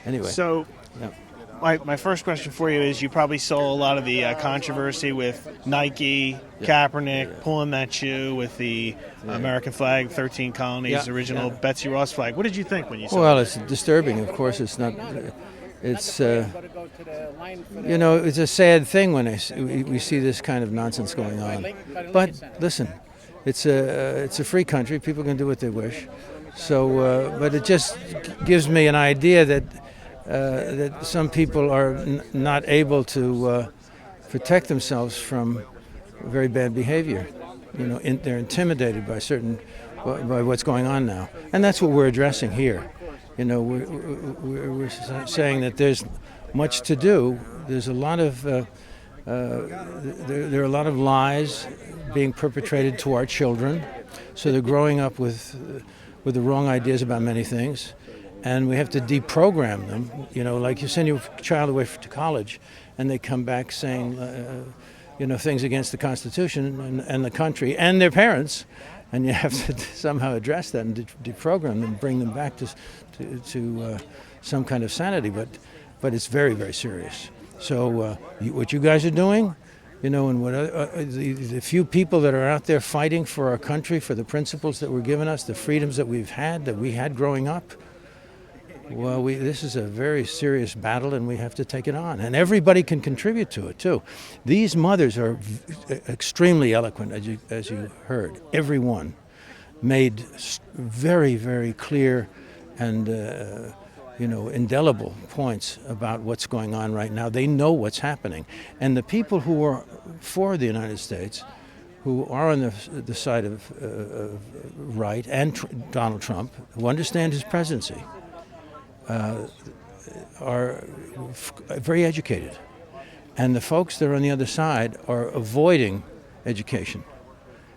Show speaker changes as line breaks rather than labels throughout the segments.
Anyway.
So,
yeah.
my first question for you is: you probably saw a lot of the controversy with Nike, Kaepernick pulling that shoe with the American flag, 13 colonies, original Betsy Ross flag. What did you think when you saw
Well,
it?
it's disturbing. Of course, it's not. It's it's a sad thing when we see this kind of nonsense going on. But listen, it's a free country. People can do what they wish. So, but it just gives me an idea that some people are not able to protect themselves from very bad behavior. They're intimidated by by what's going on now, and that's what we're addressing here. We're saying that there's much to do. There's a lot of there are a lot of lies being perpetrated to our children, so they're growing up with the wrong ideas about many things, and we have to deprogram them. Like you send your child away to college, and they come back saying, things against the Constitution and the country and their parents, and you have to somehow address that and deprogram them, bring them back to some kind of sanity. But it's very, very serious. So what you guys are doing, and what the few people that are out there fighting for our country, for the principles that were given us, the freedoms that we had growing up. Well, this is a very serious battle, and we have to take it on. And everybody can contribute to it, too. These mothers are extremely eloquent, as you heard. Everyone made very, very clear and, indelible points about what's going on right now. They know what's happening. And the people who are for the United States, who are on the side of right, and Donald Trump, who understand his presidency, are very educated, and the folks that are on the other side are avoiding education.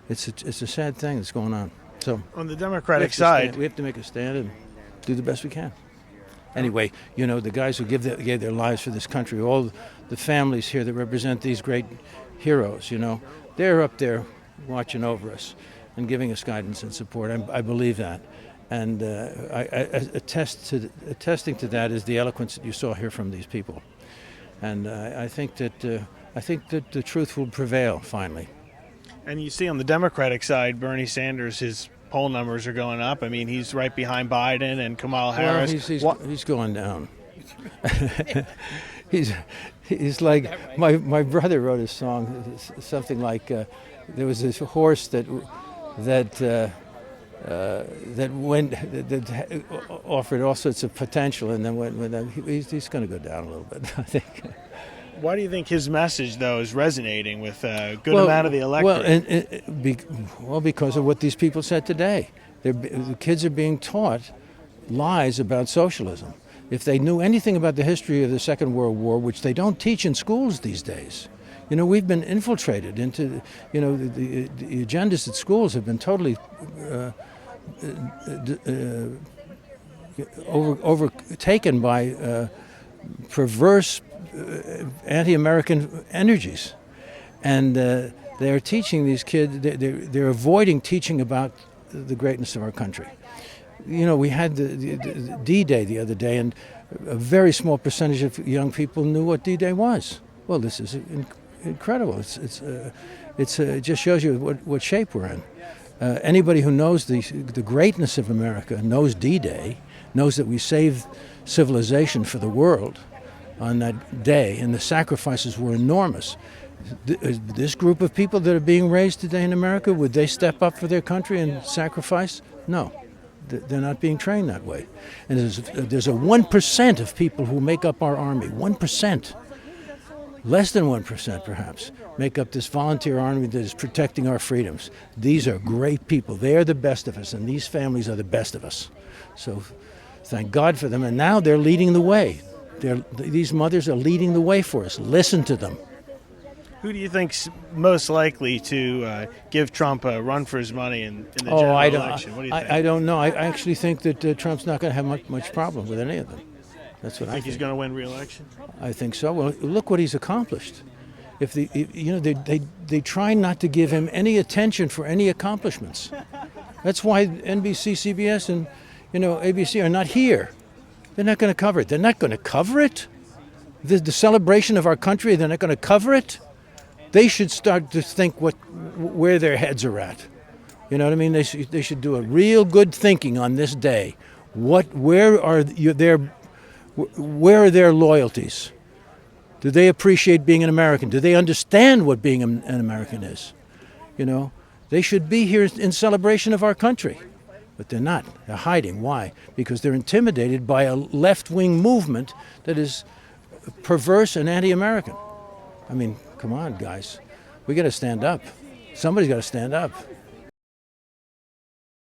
It's a sad thing that's going on. So
on the Democratic side,
we have to make a stand and do the best we can. Anyway, the guys who gave their lives for this country, all the families here that represent these great heroes, they're up there watching over us and giving us guidance and support. I believe that. And attesting to that is the eloquence that you saw here from these people. And I think that the truth will prevail finally.
And you see on the Democratic side, Bernie Sanders, his poll numbers are going up. I mean, he's right behind Biden and Kamala Harris.
Well, he's going down. he's like my brother wrote a song, something like there was this horse that offered all sorts of potential, and then he's going to go down a little bit, I think.
Why do you think his message, though, is resonating with a good amount of the electorate?
Because of what these people said today. The kids are being taught lies about socialism. If they knew anything about the history of the Second World War, which they don't teach in schools these days, we've been infiltrated into, the agendas at schools have been totally overtaken by perverse anti-American energies, and they're teaching these kids. They're avoiding teaching about the greatness of our country. We had the D-Day the other day, and a very small percentage of young people knew what D-Day was. Well, this is incredible. It just shows you what shape we're in. Anybody who knows the greatness of America knows D-Day, knows that we saved civilization for the world on that day, and the sacrifices were enormous. This group of people that are being raised today in America, would they step up for their country and sacrifice? No. They're not being trained that way. And there's a 1% of people who make up our army, 1%. Less than 1%, perhaps, make up this volunteer army that is protecting our freedoms. These are great people. They are the best of us, and these families are the best of us. So thank God for them. And now they're leading the way. These mothers are leading the way for us. Listen to them.
Who do you think's most likely to give Trump a run for his money in the general election? What do you think?
I don't know. I actually think that Trump's not going to have much problem with any of them. That's what I think.
He's going to win re-election?
I think so. Well, look what he's accomplished. They try not to give him any attention for any accomplishments. That's why NBC, CBS, and ABC are not here. They're not going to cover it. They're not going to cover it. The celebration of our country, they're not going to cover it. They should start to think where their heads are at. You know what I mean? They should do a real good thinking on this day. Where are their loyalties? Do they appreciate being an American? Do they understand what being an American is? You know, they should be here in celebration of our country. But they're not. They're hiding. Why? Because they're intimidated by a left-wing movement that is perverse and anti-American. I mean, come on, guys. We got to stand up. Somebody's got to stand up.